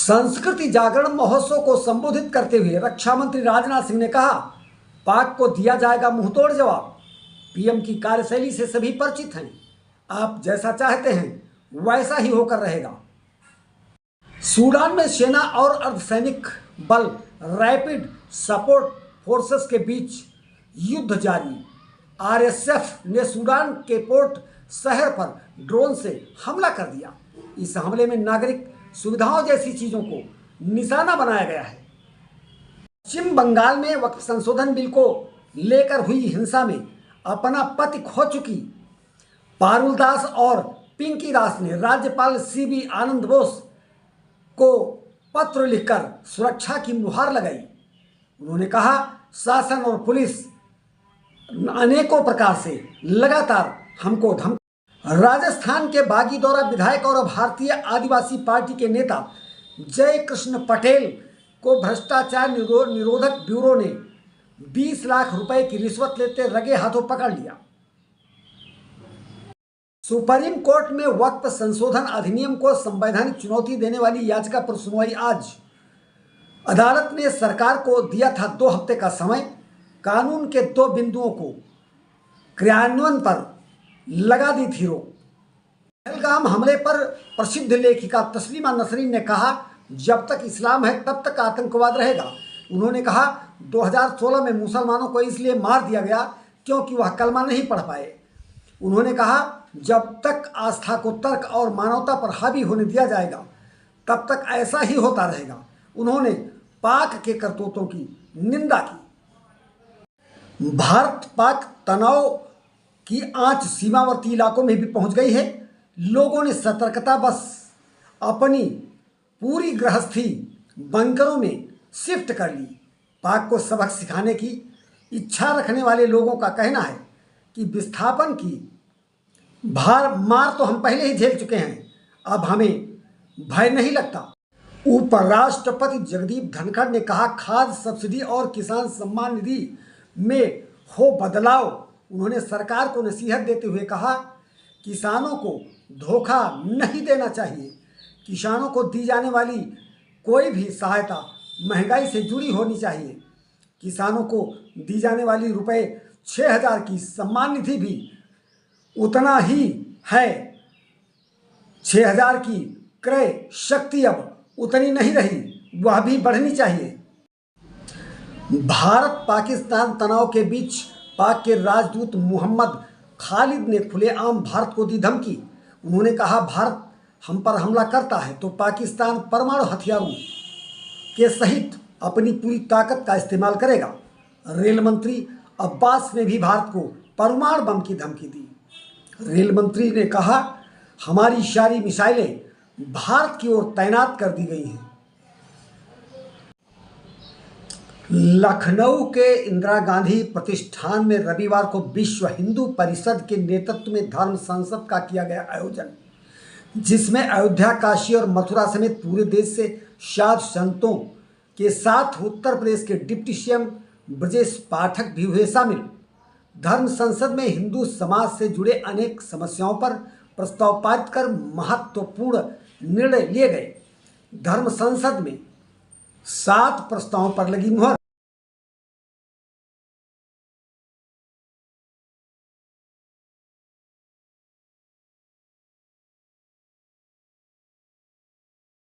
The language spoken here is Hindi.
संस्कृति जागरण महोत्सव को संबोधित करते हुए रक्षा मंत्री राजनाथ सिंह ने कहा, पाक को दिया जाएगा मुंहतोड़ जवाब। पीएम की कार्यशैली से सभी परिचित हैं। आप जैसा चाहते हैं वैसा ही होकर रहेगा। सूडान में सेना और अर्धसैनिक बल रैपिड सपोर्ट फोर्सेस के बीच युद्ध जारी। आरएसएफ ने सूडान के पोर्ट शहर पर ड्रोन से हमला कर दिया। इस हमले में नागरिक सुविधाओं जैसी चीजों को निशाना बनाया गया है। पश्चिम बंगाल में वक्फ संशोधन बिल को लेकर हुई हिंसा में अपना पति खो चुकी पारुल दास और पिंकी दास ने राज्यपाल सीबी आनंद बोस को पत्र लिखकर सुरक्षा की गुहार लगाई। उन्होंने कहा, शासन और पुलिस अनेकों प्रकार से लगातार हमको धमकी। राजस्थान के बागीदौरा विधायक और भारतीय आदिवासी पार्टी के नेता जय कृष्ण पटेल को भ्रष्टाचार निरोधक ब्यूरो ने 20 लाख रुपए की रिश्वत लेते रगे हाथों पकड़ लिया। सुप्रीम कोर्ट में वक्फ संशोधन अधिनियम को संवैधानिक चुनौती देने वाली याचिका पर सुनवाई आज। अदालत ने सरकार को दिया था 2 हफ्ते का समय। कानून के 2 बिंदुओं को क्रियान्वयन पर लगा दी थी रोक। पहलगाम हमले पर प्रसिद्ध लेखिका तस्लीमा नसरीन ने कहा, जब तक इस्लाम है तब तक आतंकवाद रहेगा। उन्होंने कहा, 2016 में मुसलमानों को इसलिए मार दिया गया क्योंकि वह कलमा नहीं पढ़ पाए। उन्होंने कहा, जब तक आस्था को तर्क और मानवता पर हावी होने दिया जाएगा तब तक ऐसा ही होता रहेगा। उन्होंने पाक के करतूतों की निंदा की। भारत पाक तनाव की आंच सीमावर्ती इलाकों में भी पहुंच गई है। लोगों ने सतर्कता बस अपनी पूरी गृहस्थी बंकरों में शिफ्ट कर ली। पाक को सबक सिखाने की इच्छा रखने वाले लोगों का कहना है कि विस्थापन की मार तो हम पहले ही झेल चुके हैं, अब हमें भय नहीं लगता। उपराष्ट्रपति जगदीप धनखड़ ने कहा, खाद्य सब्सिडी और किसान सम्मान निधि में हो बदलाव। उन्होंने सरकार को नसीहत देते हुए कहा, किसानों को धोखा नहीं देना चाहिए। किसानों को दी जाने वाली कोई भी सहायता महंगाई से जुड़ी होनी चाहिए। किसानों को दी जाने वाली रुपए 6,000 की सम्मान निधि भी उतना ही है। 6,000 की क्रय शक्ति अब उतनी नहीं रही, वह भी बढ़नी चाहिए। भारत पाकिस्तान तनाव के बीच पाक के राजदूत मोहम्मद खालिद ने खुलेआम भारत को दी धमकी। उन्होंने कहा, भारत हम पर हमला करता है तो पाकिस्तान परमाणु हथियारों के सहित अपनी पूरी ताकत का इस्तेमाल करेगा। रेल मंत्री अब्बास ने भी भारत को परमाणु बम की धमकी दी। रेल मंत्री ने कहा, हमारी सारी मिसाइलें भारत की ओर तैनात कर दी गई हैं। लखनऊ के इंदिरा गांधी प्रतिष्ठान में रविवार को विश्व हिंदू परिषद के नेतृत्व में धर्म संसद का किया गया आयोजन, जिसमें अयोध्या, काशी और मथुरा समेत पूरे देश से साधु संतों के साथ उत्तर प्रदेश के डिप्टी सीएम ब्रजेश पाठक भी हुए शामिल। धर्म संसद में हिंदू समाज से जुड़े अनेक समस्याओं पर प्रस्ताव पारित कर महत्वपूर्ण निर्णय लिए गए। धर्म संसद में 7 प्रस्तावों पर लगी मुहर।